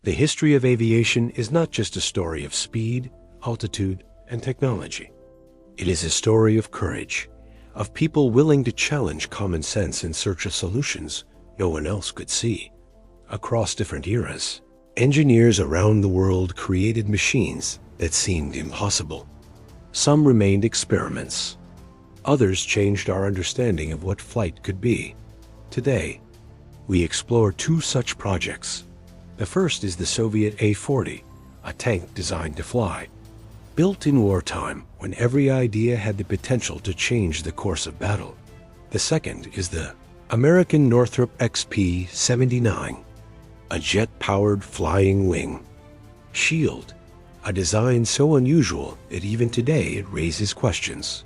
The history of aviation is not just a story of speed, altitude, and technology. It is a story of courage, of people willing to challenge common sense in search of solutions no one else could see. Across different eras, engineers around the world created machines that seemed impossible. Some remained experiments. Others changed our understanding of what flight could be. Today, we explore two such projects. The first is the Soviet A-40, a tank designed to fly. Built in wartime, when every idea had the potential to change the course of battle. The second is the American Northrop XP-79, a jet-powered flying wing. Shield, a design so unusual that even today it raises questions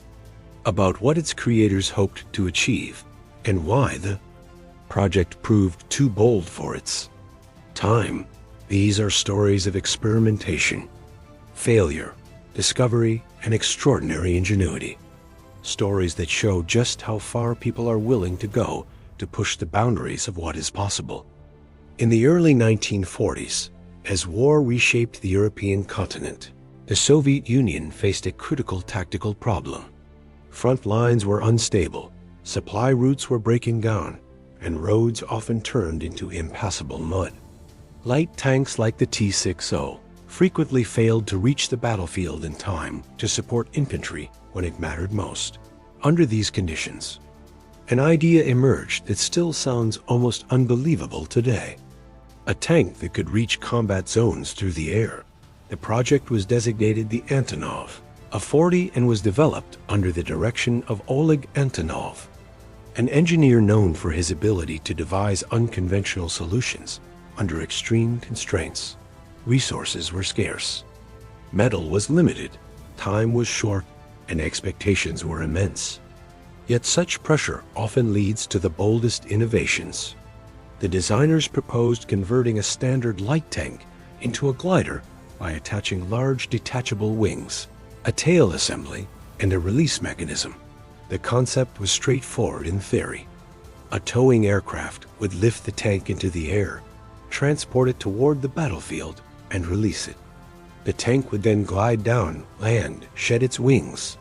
about what its creators hoped to achieve and why the project proved too bold for its time. These are stories of experimentation, failure, discovery, and extraordinary ingenuity. Stories that show just how far people are willing to go to push the boundaries of what is possible. In the early 1940s, as war reshaped the European continent, the Soviet Union faced a critical tactical problem. Front lines were unstable, supply routes were breaking down, and roads often turned into impassable mud. Light tanks like the T-60 frequently failed to reach the battlefield in time to support infantry when it mattered most. Under these conditions, an idea emerged that still sounds almost unbelievable today. A tank that could reach combat zones through the air. The project was designated the Antonov, a 40, and was developed under the direction of Oleg Antonov, an engineer known for his ability to devise unconventional solutions under extreme constraints. Resources were scarce. Metal was limited, time was short, and expectations were immense. Yet such pressure often leads to the boldest innovations. The designers proposed converting a standard light tank into a glider by attaching large detachable wings, a tail assembly, and a release mechanism. The concept was straightforward in theory. A towing aircraft would lift the tank into the air, transport it toward the battlefield, and release it. The tank would then glide down, land, shed its wings,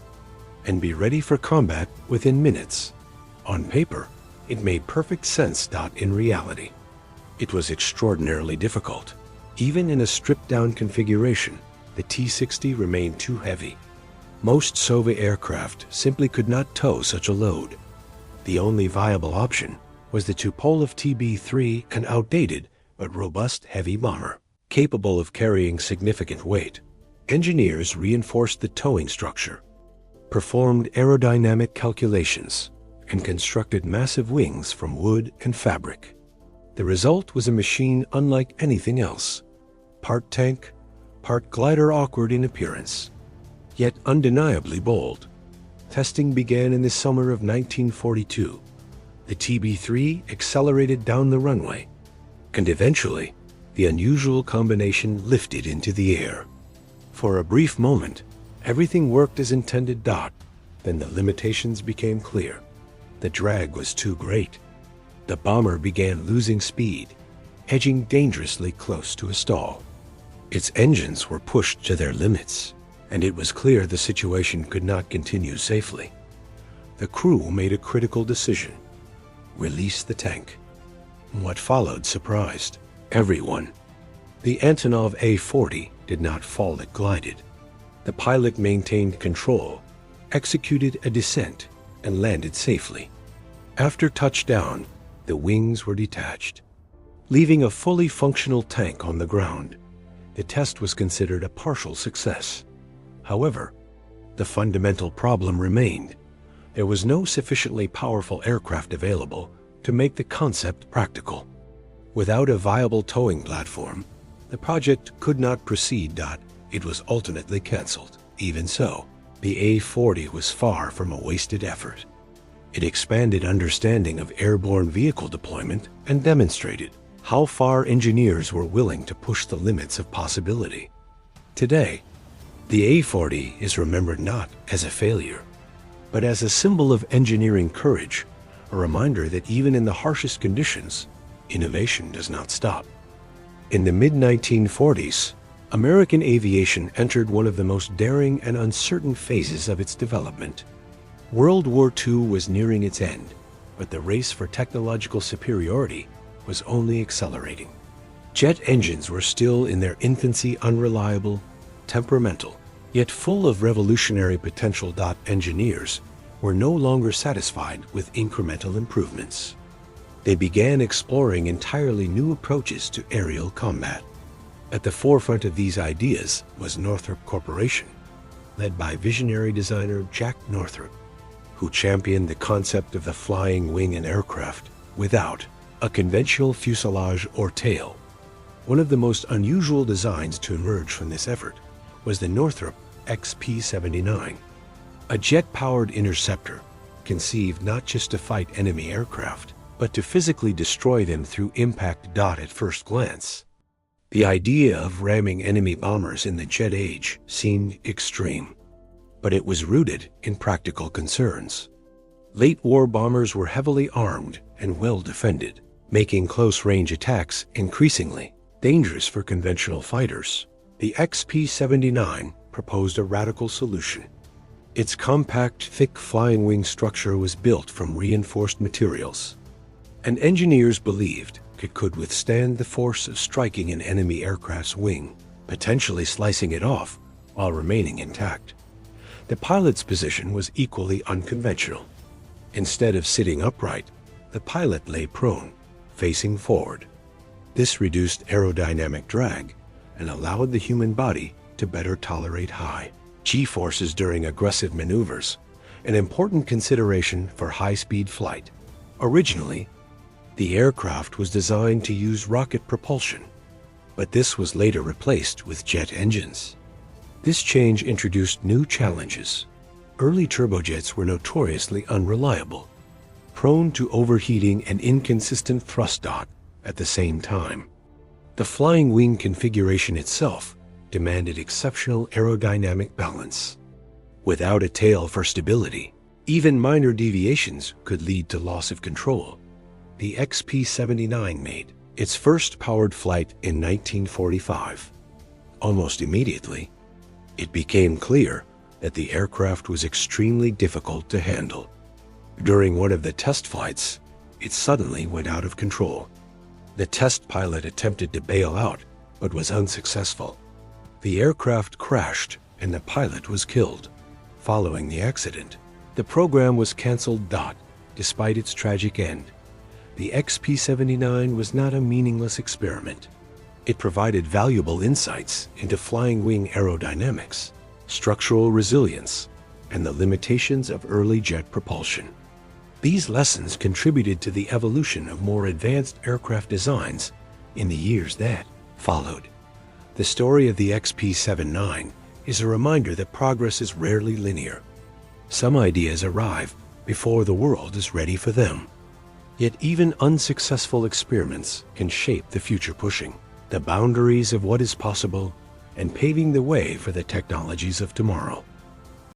and be ready for combat within minutes. On paper, it made perfect sense. In reality, it was extraordinarily difficult. Even in a stripped-down configuration, the T-60 remained too heavy. Most Soviet aircraft simply could not tow such a load. The only viable option was the Tupolev TB-3, an outdated but robust heavy bomber, capable of carrying significant weight. Engineers reinforced the towing structure, performed aerodynamic calculations, and constructed massive wings from wood and fabric. The result was a machine unlike anything else. Part tank, part glider, awkward in appearance, yet undeniably bold. Testing began in the summer of 1942. The TB-3 accelerated down the runway, and eventually, the unusual combination lifted into the air. For a brief moment, everything worked as intended. Then the limitations became clear. The drag was too great. The bomber began losing speed, edging dangerously close to a stall. Its engines were pushed to their limits, and it was clear the situation could not continue safely. The crew made a critical decision: release the tank. What followed surprised everyone. The Antonov A-40 did not fall, it glided. The pilot maintained control, executed a descent, and landed safely. After touchdown, the wings were detached, leaving a fully functional tank on the ground. The test was considered a partial success. However, the fundamental problem remained. There was no sufficiently powerful aircraft available to make the concept practical. Without a viable towing platform, the project could not proceed. It was ultimately canceled. Even so, the A-40 was far from a wasted effort. It expanded understanding of airborne vehicle deployment and demonstrated how far engineers were willing to push the limits of possibility. Today, the A-40 is remembered not as a failure, but as a symbol of engineering courage, a reminder that even in the harshest conditions, innovation does not stop. In the mid-1940s, American aviation entered one of the most daring and uncertain phases of its development. World War II was nearing its end, but the race for technological superiority was only accelerating. Jet engines were still in their infancy, unreliable, temperamental, yet full of revolutionary potential. Engineers were no longer satisfied with incremental improvements. They began exploring entirely new approaches to aerial combat. At the forefront of these ideas was Northrop Corporation, led by visionary designer Jack Northrop, who championed the concept of the flying wing in aircraft without a conventional fuselage or tail. One of the most unusual designs to emerge from this effort was the Northrop XP-79, a jet-powered interceptor conceived not just to fight enemy aircraft, but to physically destroy them through impact. At first glance, the idea of ramming enemy bombers in the jet age seemed extreme, but it was rooted in practical concerns. Late war bombers were heavily armed and well defended, making close-range attacks increasingly dangerous for conventional fighters. The XP-79 proposed a radical solution. Its compact, thick flying wing structure was built from reinforced materials, and engineers believed it could withstand the force of striking an enemy aircraft's wing, potentially slicing it off while remaining intact. The pilot's position was equally unconventional. Instead of sitting upright, the pilot lay prone, facing forward. This reduced aerodynamic drag and allowed the human body to better tolerate high G-forces during aggressive maneuvers, an important consideration for high-speed flight. Originally, the aircraft was designed to use rocket propulsion, but this was later replaced with jet engines. This change introduced new challenges. Early turbojets were notoriously unreliable, prone to overheating and inconsistent thrust. At the same time, the flying wing configuration itself demanded exceptional aerodynamic balance. Without a tail for stability, even minor deviations could lead to loss of control. The XP-79 made its first powered flight in 1945. Almost immediately, it became clear that the aircraft was extremely difficult to handle. During one of the test flights, it suddenly went out of control. The test pilot attempted to bail out, but was unsuccessful. The aircraft crashed and the pilot was killed. Following the accident, the program was canceled. Despite its tragic end, the XP-79 was not a meaningless experiment. It provided valuable insights into flying wing aerodynamics, structural resilience, and the limitations of early jet propulsion. These lessons contributed to the evolution of more advanced aircraft designs in the years that followed. The story of the XP-79 is a reminder that progress is rarely linear. Some ideas arrive before the world is ready for them. Yet even unsuccessful experiments can shape the future, pushing the boundaries of what is possible and paving the way for the technologies of tomorrow.